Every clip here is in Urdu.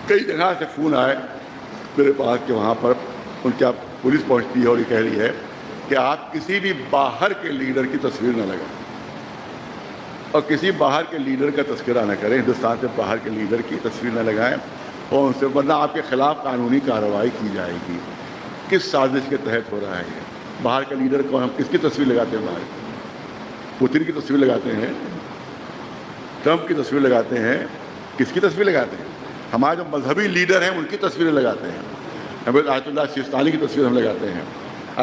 کئی جگہ سے فون آئے میرے پاس کہ وہاں پر ان کی پولیس پہنچتی ہے اور یہ کہہ رہی ہے کہ آپ کسی بھی باہر کے لیڈر کی تصویر نہ لگائیں اور کسی باہر کے لیڈر کا تذکرہ نہ کریں، ہندوستان سے باہر کے لیڈر کی تصویر نہ لگائیں اور ان سے ورنہ آپ کے خلاف قانونی کارروائی کی جائے گی۔ کس سازش کے تحت ہو رہا ہے یہ؟ باہر کا لیڈر کو ہم کس کی تصویر لگاتے ہیں؟ باہر پوتن کی تصویر لگاتے ہیں، ٹرمپ کی تصویر لگاتے ہیں، کس کی تصویر لگاتے ہیں؟ ہمارے جو مذہبی لیڈر ہیں ان کی تصویریں لگاتے ہیں۔ آیت اللہ سیستانی کی تصویر ہم لگاتے ہیں،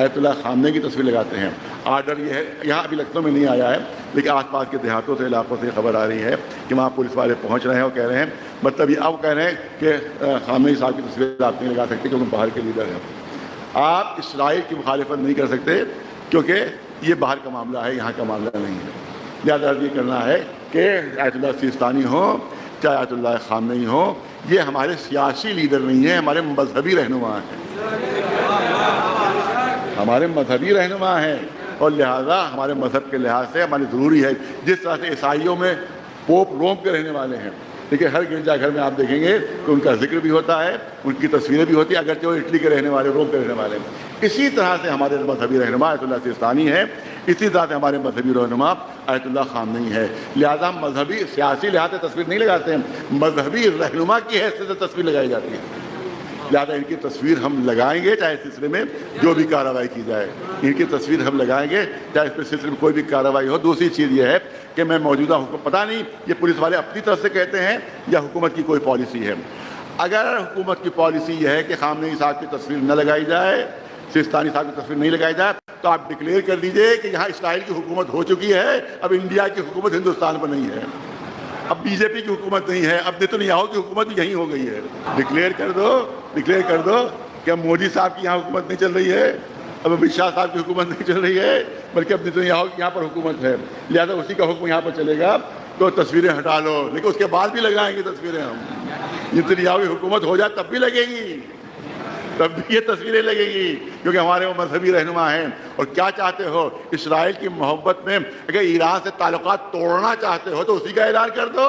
آیت اللہ خامنہ کی تصویر لگاتے ہیں۔ آرڈر یہ ہے، یہاں ابھی لکھنؤ میں نہیں آیا ہے لیکن آس پاس کے دیہاتوں سے علاقوں سے خبر آ رہی ہے کہ وہاں پولیس والے پہنچ رہے ہیں اور کہہ رہے ہیں، مطلب یہ اب کہہ رہے ہیں کہ خامنہ صاحب کی تصویر آپ نہیں لگا سکتے کیونکہ باہر کے لیڈر ہیں۔ آپ اسرائیل کی مخالفت نہیں کر سکتے کیونکہ یہ باہر کا معاملہ ہے، یہاں کا معاملہ نہیں ہے۔ لہٰذا یہ کرنا ہے کہ آیت اللہ سیستانی ہو چاہے آیت اللہ خامنہ ہو، یہ ہمارے سیاسی لیڈر نہیں ہیں، ہمارے مذہبی رہنما ہیں، ہمارے مذہبی رہنما ہیں، اور لہٰذا ہمارے مذہب کے لحاظ سے ہماری ضروری ہے۔ جس طرح سے عیسائیوں میں پوپ روم کے رہنے والے ہیں، لیکن ہر گرجا گھر میں آپ دیکھیں گے کہ ان کا ذکر بھی ہوتا ہے، ان کی تصویریں بھی ہوتی ہیں، اگرچہ وہ اٹلی کے رہنے والے، روم کے رہنے والے ہیں۔ اسی طرح سے ہمارے مذہبی رہنما آیت اللہ سیستانی ہے، اسی طرح سے ہمارے مذہبی رہنما آیت اللہ خامنہ ہے۔ لہٰذا ہم مذہبی سیاسی لحاظ سے تصویر نہیں لگاتے ہیں، مذہبی رہنما کی حیثیت سے تصویر لگائی جاتی ہے۔ لہٰذا ان کی تصویر ہم لگائیں گے چاہے اس سلسلے میں جو بھی کارروائی کی جائے، ان کی تصویر ہم لگائیں گے چاہے اس سلسلے میں کوئی بھی کارروائی ہو۔ دوسری چیز یہ ہے کہ میں موجودہ حکومت، پتہ نہیں یہ پولیس والے اپنی طرف سے کہتے ہیں یا حکومت کی کوئی پالیسی ہے۔ اگر حکومت کی پالیسی یہ ہے کہ خامنہ صاحب کی تصویر نہ لگائی جائے، سیستانی صاحب کی تصویر نہیں لگائی جائے، تو آپ ڈکلیئر کر دیجئے کہ یہاں اسرائیل کی حکومت ہو چکی ہے، اب انڈیا کی حکومت ہندوستان پر نہیں ہے، اب بی جے پی کی حکومت نہیں ہے، اب نیتنیاہو کی حکومت بھی یہیں ہو گئی ہے۔ ڈکلیئر کر دو کہ اب مودی صاحب کی یہاں حکومت نہیں چل رہی ہے، اب امت شاہ صاحب کی حکومت نہیں چل رہی ہے، بلکہ اب نیتنیاہو کی یہاں پر حکومت ہے، لہٰذا اسی کا حکم یہاں پر چلے گا، تو تصویریں ہٹا لو، لیکن اس کے بعد بھی لگائیں گے تصویریں ہم۔ نیتنیاہو کی حکومت ہو جائے تب بھی لگے گی، تب بھی یہ تصویریں لگے گی، کیونکہ ہمارے وہ مذہبی رہنما ہیں۔ اور کیا چاہتے ہو؟ اسرائیل کی محبت میں اگر ایران سے تعلقات توڑنا چاہتے ہو تو اسی کا اعلان کر دو،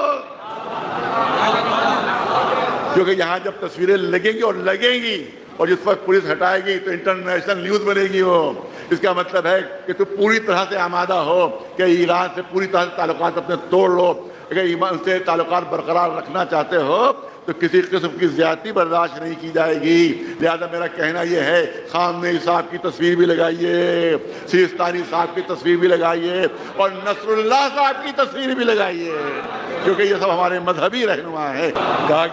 کیونکہ یہاں جب تصویریں لگیں گی اور جس وقت پولیس ہٹائے گی تو انٹرنیشنل نیوز بنے گی وہ۔ اس کا مطلب ہے کہ تو پوری طرح سے آمادہ ہو کہ ایران سے پوری طرح سے تعلقات اپنے توڑ لو۔ اگر ایران سے تعلقات برقرار رکھنا چاہتے ہو تو کسی قسم کی زیادتی برداشت نہیں کی جائے گی۔ لہذا میرا کہنا یہ ہے، خامنہ صاحب کی تصویر بھی لگائیے، سیستانی صاحب کی تصویر بھی لگائیے، اور نصر اللہ صاحب کی تصویر بھی لگائیے، کیونکہ یہ سب ہمارے مذہبی رہنما ہیں۔